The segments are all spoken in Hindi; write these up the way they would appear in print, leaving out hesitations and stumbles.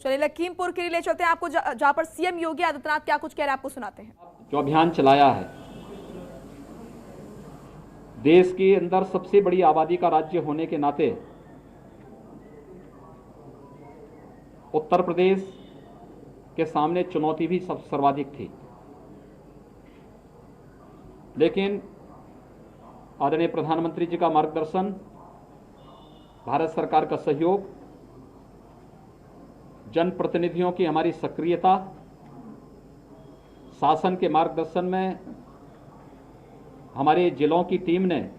चलिए लखीमपुर के लिए ले चलते हैं आपको, जहां पर सीएम योगी आदित्यनाथ क्या कुछ कह रहे हैं आपको सुनाते हैं। जो अभियान चलाया है, देश के अंदर सबसे बड़ी आबादी का राज्य होने के नाते उत्तर प्रदेश के सामने चुनौती भी सर्वाधिक थी, लेकिन आदरणीय प्रधानमंत्री जी का मार्गदर्शन, भारत सरकार का सहयोग, जनप्रतिनिधियों की हमारी सक्रियता, शासन के मार्गदर्शन में हमारे जिलों की टीम ने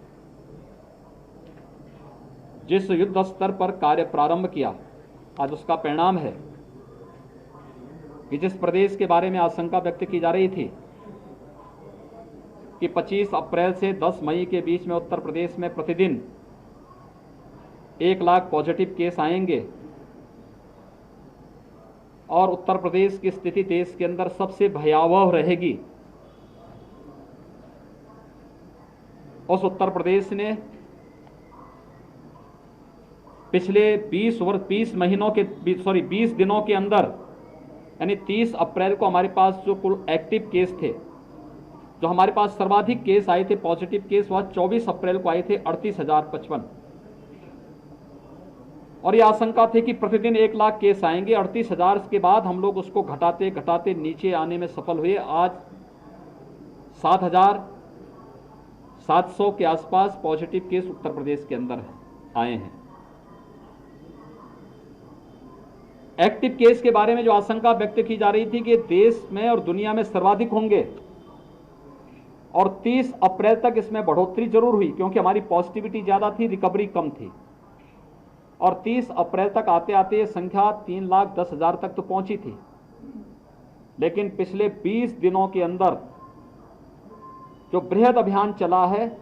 जिस युद्ध स्तर पर कार्य प्रारंभ किया, आज उसका परिणाम है कि जिस प्रदेश के बारे में आशंका व्यक्त की जा रही थी कि 25 अप्रैल से 10 मई के बीच में उत्तर प्रदेश में प्रतिदिन 1 लाख पॉजिटिव केस आएंगे और उत्तर प्रदेश की स्थिति देश के अंदर सबसे भयावह रहेगी, उस उत्तर प्रदेश ने पिछले 20 दिनों के अंदर यानी 30 अप्रैल को हमारे पास जो कुल एक्टिव केस थे, जो हमारे पास सर्वाधिक केस आए थे पॉजिटिव केस, वह 24 अप्रैल को आए थे 38,055 और ये आशंका थी कि प्रतिदिन 1 लाख केस आएंगे। 38,000 के बाद हम लोग उसको घटाते घटाते नीचे आने में सफल हुए। आज 7,700 के आसपास पॉजिटिव केस उत्तर प्रदेश के अंदर आए हैं। एक्टिव केस के बारे में जो आशंका व्यक्त की जा रही थी कि देश में और दुनिया में सर्वाधिक होंगे और 30 अप्रैल तक इसमें बढ़ोतरी जरूर हुई क्योंकि हमारी पॉजिटिविटी ज़्यादा थी, रिकवरी कम थी, और 30 अप्रैल तक आते आते ये संख्या 3,10,000 तक तो पहुंची थी। लेकिन पिछले 20 दिनों के अंदर जो बृहद अभियान चला है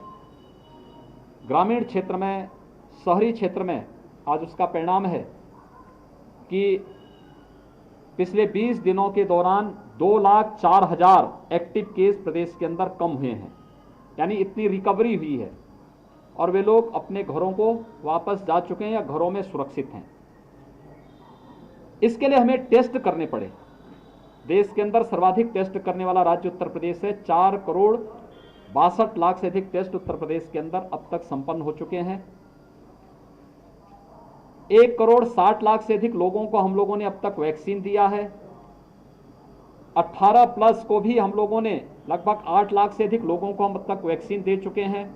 ग्रामीण क्षेत्र में, शहरी क्षेत्र में, आज उसका परिणाम है कि पिछले 20 दिनों के दौरान 2,04,000 एक्टिव केस प्रदेश के अंदर कम हुए हैं, यानी इतनी रिकवरी हुई है और वे लोग अपने घरों को वापस जा चुके हैं या घरों में सुरक्षित हैं। इसके लिए हमें टेस्ट करने पड़े। देश के अंदर सर्वाधिक टेस्ट करने वाला राज्य उत्तर प्रदेश है। 4,62,00,000 से अधिक टेस्ट उत्तर प्रदेश के अंदर अब तक संपन्न हो चुके हैं। 1,60,00,000 से अधिक लोगों को हम लोगों ने अब तक वैक्सीन दिया है। 18+ को भी हम लोगों ने लगभग 8 लाख से अधिक लोगों को हम अब तक वैक्सीन दे चुके हैं।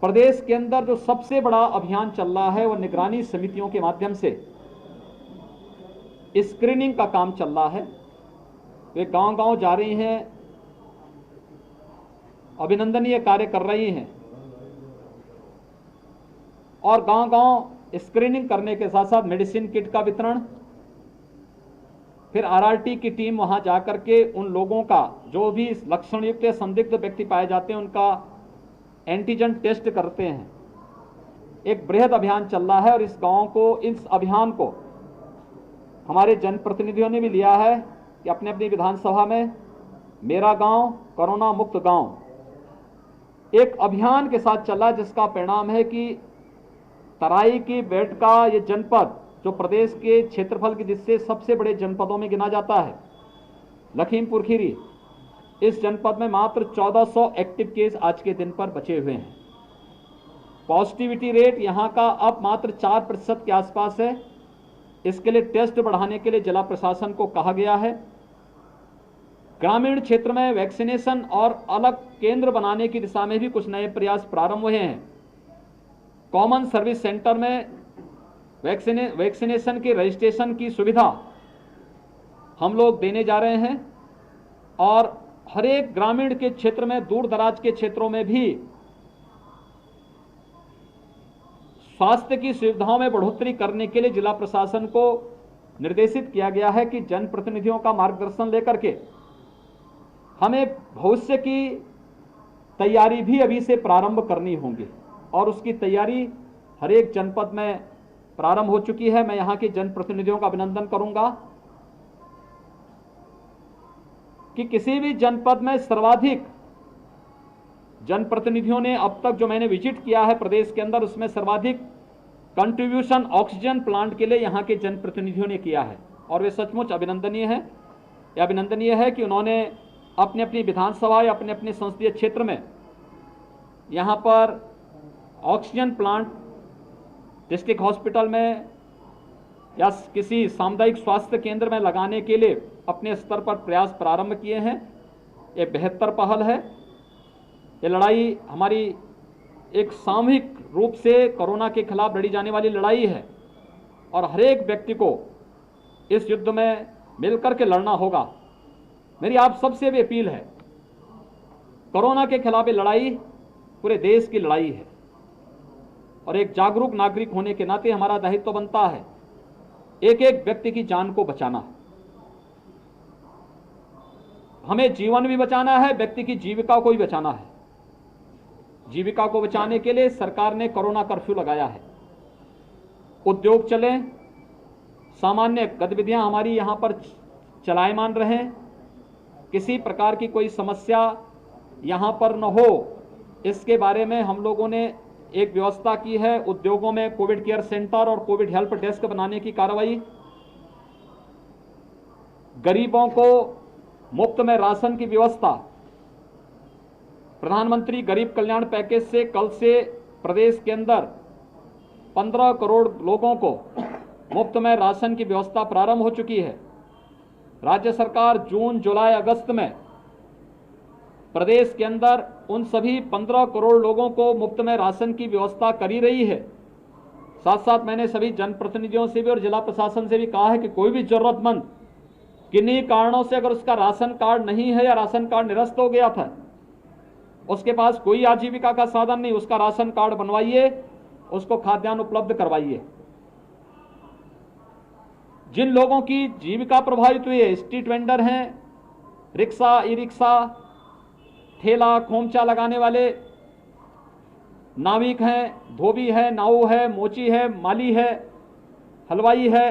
प्रदेश के अंदर जो सबसे बड़ा अभियान चल रहा है वह निगरानी समितियों के माध्यम से स्क्रीनिंग का काम चल रहा है। वे गांव-गांव जा रही हैं, अभिनंदनीय कार्य कर रही हैं और गांव-गांव स्क्रीनिंग करने के साथ साथ मेडिसिन किट का वितरण, फिर आरआरटी की टीम वहां जाकर के उन लोगों का जो भी लक्षण युक्त या संदिग्ध व्यक्ति पाए जाते हैं उनका एंटीजन टेस्ट करते हैं। एक बृहद अभियान चल रहा है और इस अभियान को हमारे जनप्रतिनिधियों ने भी लिया है कि अपने अपनी विधानसभा में मेरा गांव कोरोना मुक्त गांव एक अभियान के साथ चला, जिसका परिणाम है कि तराई की बेल्ट का ये जनपद जो प्रदेश के क्षेत्रफल की दृष्टि से सबसे बड़े जनपदों में गिना जाता है, लखीमपुर खीरी, इस जनपद में मात्र 1400 एक्टिव केस आज के दिन पर बचे हुए हैं। पॉजिटिविटी रेट यहां का अब मात्र 4% के आसपास है। इसके लिए टेस्ट बढ़ाने के लिए जिला प्रशासन को कहा गया है। ग्रामीण क्षेत्र में वैक्सीनेशन और अलग केंद्र बनाने की दिशा में भी कुछ नए प्रयास प्रारंभ हुए हैं। कॉमन सर्विस सेंटर में वैक्सीनेशन के रजिस्ट्रेशन की सुविधा हम लोग देने जा रहे हैं और हर एक ग्रामीण के क्षेत्र में, दूर दराज के क्षेत्रों में भी स्वास्थ्य की सुविधाओं में बढ़ोतरी करने के लिए जिला प्रशासन को निर्देशित किया गया है कि जनप्रतिनिधियों का मार्गदर्शन लेकर के हमें भविष्य की तैयारी भी अभी से प्रारंभ करनी होगी और उसकी तैयारी हर एक जनपद में प्रारंभ हो चुकी है। मैं यहां के जनप्रतिनिधियों का अभिनंदन करूंगा कि किसी भी जनपद में सर्वाधिक जनप्रतिनिधियों ने अब तक जो मैंने विजिट किया है प्रदेश के अंदर, उसमें सर्वाधिक कंट्रीब्यूशन ऑक्सीजन प्लांट के लिए यहाँ के जनप्रतिनिधियों ने किया है और वे सचमुच अभिनंदनीय है। यह अभिनंदनीय है कि उन्होंने अपनी अपनी विधानसभा या अपने अपने संसदीय क्षेत्र में यहाँ पर ऑक्सीजन प्लांट डिस्ट्रिक्ट हॉस्पिटल में या किसी सामुदायिक स्वास्थ्य केंद्र में लगाने के लिए अपने स्तर पर प्रयास प्रारंभ किए हैं। ये बेहतर पहल है। ये लड़ाई हमारी एक सामूहिक रूप से कोरोना के खिलाफ लड़ी जाने वाली लड़ाई है और हर एक व्यक्ति को इस युद्ध में मिलकर के लड़ना होगा। मेरी आप सबसे भी अपील है, कोरोना के खिलाफ ये लड़ाई पूरे देश की लड़ाई है और एक जागरूक नागरिक होने के नाते हमारा दायित्व बनता है एक एक व्यक्ति की जान को बचाना। हमें जीवन भी बचाना है, व्यक्ति की जीविका को भी बचाना है। जीविका को बचाने के लिए सरकार ने कोरोना कर्फ्यू लगाया है। उद्योग चलें, सामान्य गतिविधियां हमारी यहां पर चलायमान रहें, किसी प्रकार की कोई समस्या यहां पर न हो, इसके बारे में हम लोगों ने एक व्यवस्था की है। उद्योगों में कोविड केयर सेंटर और कोविड हेल्प डेस्क बनाने की कार्रवाई, गरीबों को मुफ्त में राशन की व्यवस्था, प्रधानमंत्री गरीब कल्याण पैकेज से कल से प्रदेश के अंदर 15 करोड़ लोगों को मुफ्त में राशन की व्यवस्था प्रारंभ हो चुकी है। राज्य सरकार जून, जुलाई, अगस्त में प्रदेश के अंदर उन सभी 15 करोड़ लोगों को मुफ्त में राशन की व्यवस्था कर ही रही है। साथ साथ मैंने सभी जनप्रतिनिधियों से भी और जिला प्रशासन से भी कहा है कि कोई भी जरूरतमंद किन्हीं कारणों से अगर उसका राशन कार्ड नहीं है या राशन कार्ड निरस्त हो गया था, उसके पास कोई आजीविका का साधन नहीं, उसका राशन कार्ड बनवाइए, उसको खाद्यान्न उपलब्ध करवाइए। जिन लोगों की जीविका प्रभावित हुई है, स्ट्रीट वेंडर हैं, रिक्शा, ई रिक्शा, ठेला खोमचा लगाने वाले, नाविक हैं, धोबी है, नाऊ है, मोची है, माली है, हलवाई है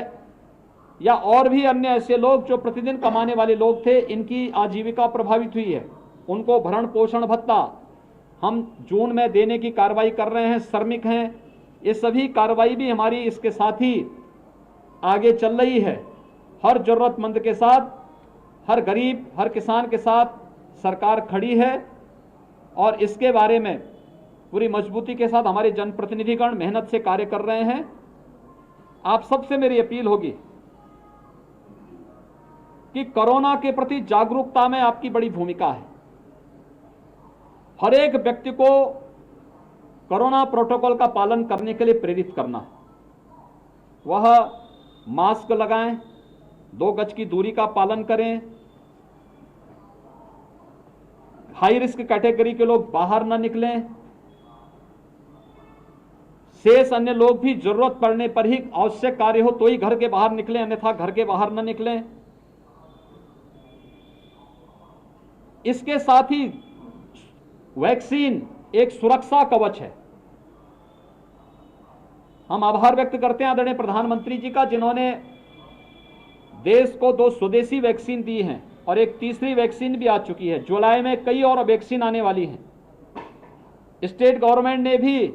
या और भी अन्य ऐसे लोग जो प्रतिदिन कमाने वाले लोग थे, इनकी आजीविका प्रभावित हुई है। उनको भरण पोषण भत्ता हम जून में देने की कार्रवाई कर रहे हैं। श्रमिक हैं, ये सभी कार्रवाई भी हमारी इसके साथ ही आगे चल रही है। हर जरूरतमंद के साथ, हर गरीब, हर किसान के साथ सरकार खड़ी है और इसके बारे में पूरी मजबूती के साथ हमारे जनप्रतिनिधिगण मेहनत से कार्य कर रहे हैं। आप सबसे मेरी अपील होगी कि कोरोना के प्रति जागरूकता में आपकी बड़ी भूमिका है। हर एक व्यक्ति को कोरोना प्रोटोकॉल का पालन करने के लिए प्रेरित करना है। वह मास्क लगाएं, 2 गज की दूरी का पालन करें, हाई रिस्क कैटेगरी के लोग बाहर न निकलें, शेष अन्य लोग भी जरूरत पड़ने पर ही आवश्यक कार्य हो तो ही घर के बाहर निकलें, अन्यथा घर के बाहर न निकलें। इसके साथ ही वैक्सीन एक सुरक्षा कवच है। हम आभार व्यक्त करते हैं आदरणीय प्रधानमंत्री जी का, जिन्होंने देश को 2 स्वदेशी वैक्सीन दी हैं और एक तीसरी वैक्सीन भी आ चुकी है। जुलाई में कई और वैक्सीन आने वाली हैं। स्टेट गवर्नमेंट ने भी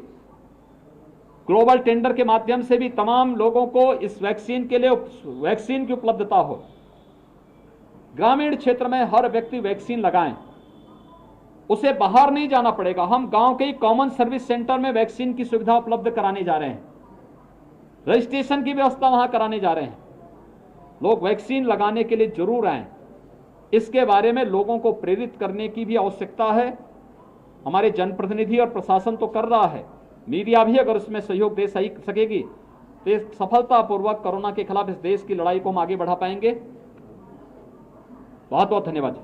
ग्लोबल टेंडर के माध्यम से भी तमाम लोगों को इस वैक्सीन के लिए वैक्सीन की उपलब्धता हो। ग्रामीण क्षेत्र में हर व्यक्ति वैक्सीन लगाएं, उसे बाहर नहीं जाना पड़ेगा। हम गांव के ही कॉमन सर्विस सेंटर में वैक्सीन की सुविधा उपलब्ध कराने जा रहे हैं, रजिस्ट्रेशन की व्यवस्था वहां कराने जा रहे हैं। लोग वैक्सीन लगाने के लिए जरूर आएं। इसके बारे में लोगों को प्रेरित करने की भी आवश्यकता है। हमारे जनप्रतिनिधि और प्रशासन तो कर रहा है, मीडिया भी अगर उसमें सहयोग दे सकेगी तो सफलतापूर्वक कोरोना के खिलाफ इस देश की लड़ाई को हम आगे बढ़ा पाएंगे। बहुत बहुत धन्यवाद।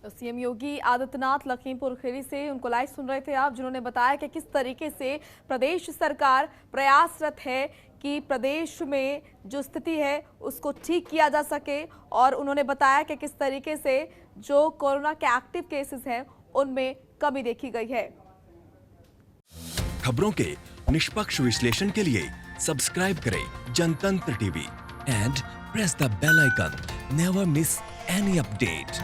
सीएम योगी आदित्यनाथ लखीमपुर खीरी से उनको लाइव सुन रहे थे आप, जिन्होंने बताया कि किस तरीके से प्रदेश सरकार प्रयासरत है कि प्रदेश में जो स्थिति है उसको ठीक किया जा सके, और उन्होंने बताया कि किस तरीके से जो कोरोना के एक्टिव केसेस हैं उनमें कमी देखी गई है। खबरों के निष्पक्ष विश्लेषण के लिए सब्सक्राइब करें Jantantra TV and press the bell icon. Never miss any update.